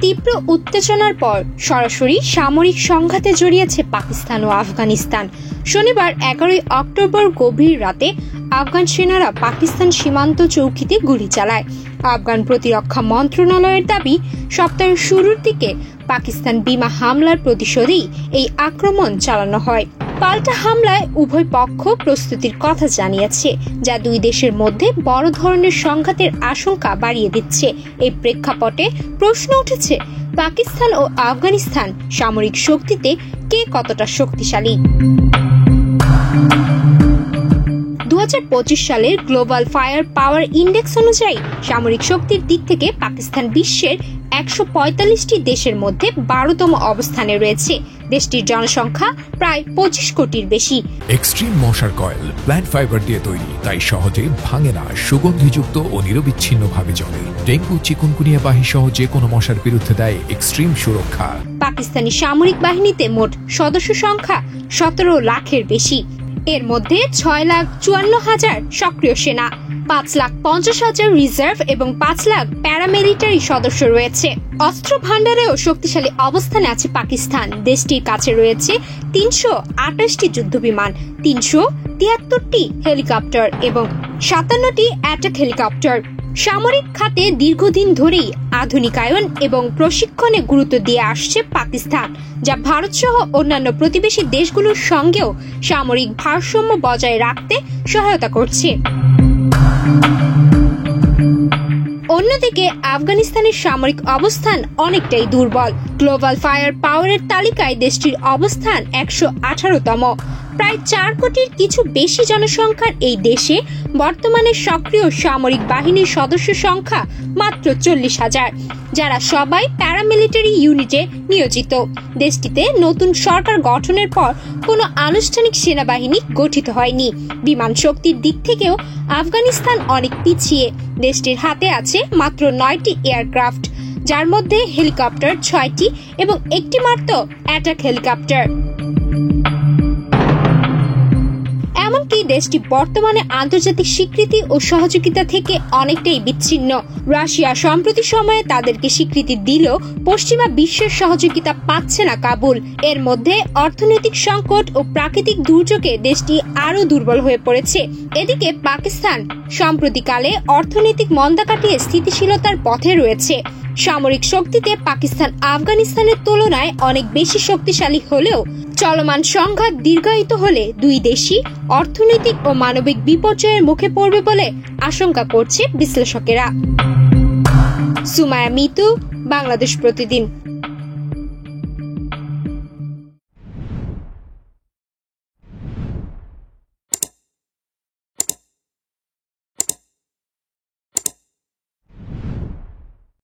তীব্র উত্তেজনার পর সরাসরি সামরিক সংঘাতে জড়িয়েছে পাকিস্তান ও আফগানিস্তান। শনিবার 11 অক্টোবর গভীর রাতে আফগান সেনারা পাকিস্তান সীমান্ত চৌকিতে গুলি চালায়। আফগান প্রতিরক্ষা মন্ত্রণালয়ের দাবি, সপ্তাহের শুরুর দিকে পাকিস্তান বিমা হামলার প্রতিশোধেই এই আক্রমণ চালানো হয়। পাল্টা হামলায় উভয় পক্ষ প্রস্তুতির কথা জানিয়েছে, যা দুই দেশের মধ্যে বড় ধরনের সংঘাতের আশঙ্কা বাড়িয়ে দিচ্ছে। এই প্রেক্ষাপটে প্রশ্ন উঠেছে, পাকিস্তান ও আফগানিস্তান সামরিক শক্তিতে কে কতটা শক্তিশালী। 2025 সালের গ্লোবাল ফায়ার পাওয়ার ইন্ডেক্স অনুযায়ী সামরিক শক্তির দিক থেকে পাকিস্তান বিশ্বের 145টি দেশের মধ্যে 12তম অবস্থানে রয়েছে। দেশটির জনসংখ্যা প্রায় 25 কোটির বেশি। এক্সট্রিম মশার কয়েল প্ল্যান্ট ফাইবার দিয়ে তৈরি, তাই সহজে ভাঙে না, সুগন্ধিযুক্ত ও নিরবিচ্ছিন্নভাবে জ্বলে। ডেঙ্গু, চিকুনগুনিয়া বাহি সহ যে কোনো মশার বিরুদ্ধে দেয় এক্সট্রিম সুরক্ষা। পাকিস্তানি সামরিক বাহিনীতে মোট সদস্য সংখ্যা 17 লাখের বেশি। এর মধ্যে 6,54,000 সক্রিয় সেনা, 5,50,000 রিজার্ভ এবং 5 লাখ প্যারামিলিটারি সদস্য রয়েছে। অস্ত্র ভান্ডারেও শক্তিশালী অবস্থানে আছে পাকিস্তান। দেশটির কাছে রয়েছে 328টি যুদ্ধবিমান, 373টি হেলিকপ্টার এবং 57টি অ্যাটাক হেলিকপ্টার। সামরিক খাতে দীর্ঘদিন ধরেই আধুনিকায়ন এবং প্রশিক্ষণে গুরুত্ব দিয়ে আসছে পাকিস্তান, যা ভারত সহ অন্যান্য প্রতিবেশী দেশগুলোর সঙ্গেও সামরিক ভারসাম্য বজায় রাখতে সহায়তা করছে। অন্যদিকে আফগানিস্তানের সামরিক অবস্থান অনেকটাই দুর্বল। গ্লোবাল ফায়ার পাওয়ারের তালিকায় দেশটির অবস্থান 118তম। প্রায় 4 কোটির কিছু বেশি জনসংখ্যার এই দেশে বর্তমানে সক্রিয় সামরিক বাহিনীর সদস্য সংখ্যা মাত্র 40,000, যারা সবাই প্যারামিলিটারি ইউনিটে নিয়োজিত। দেশটিতে নতুন সরকার গঠনের পর কোনো আনুষ্ঠানিক সেনাবাহিনী গঠিত হয়নি। বিমান শক্তির দিক থেকেও আফগানিস্তান অনেক পিছিয়ে। দেশটির হাতে আছে মাত্র 9টি এয়ারক্রাফট, যার মধ্যে হেলিকপ্টার 6টি এবং একটি মাত্র অ্যাটাক হেলিকপ্টার। এমনকি দেশটি বর্তমানে আন্তর্জাতিক স্বীকৃতি ও সহযোগিতা থেকে অনেকটাই বিচ্ছিন্ন। রাশিয়া সম্প্রতি সময়ে তাদেরকে স্বীকৃতি দিলেও পশ্চিমা বিশ্বের সহযোগিতা পাচ্ছে না কাবুল। এর মধ্যে অর্থনৈতিক সংকট ও প্রাকৃতিক দুর্যোগে দেশটি আরও দুর্বল হয়ে পড়েছে। এদিকে পাকিস্তান সম্প্রতিকালে অর্থনৈতিক মন্দা কাটিয়ে স্থিতিশীলতার পথে রয়েছে। সামরিক শক্তিতে পাকিস্তান আফগানিস্তানের তুলনায় অনেক বেশি শক্তিশালী হলেও চলমান সংঘাত দীর্ঘায়িত হলে দুই দেশই অর্থনৈতিক ও মানবিক বিপর্যয়ের মুখে পড়বে বলে আশঙ্কা করছে বিশ্লেষকেরা। সুমায়া মিতু, বাংলাদেশ প্রতিদিন।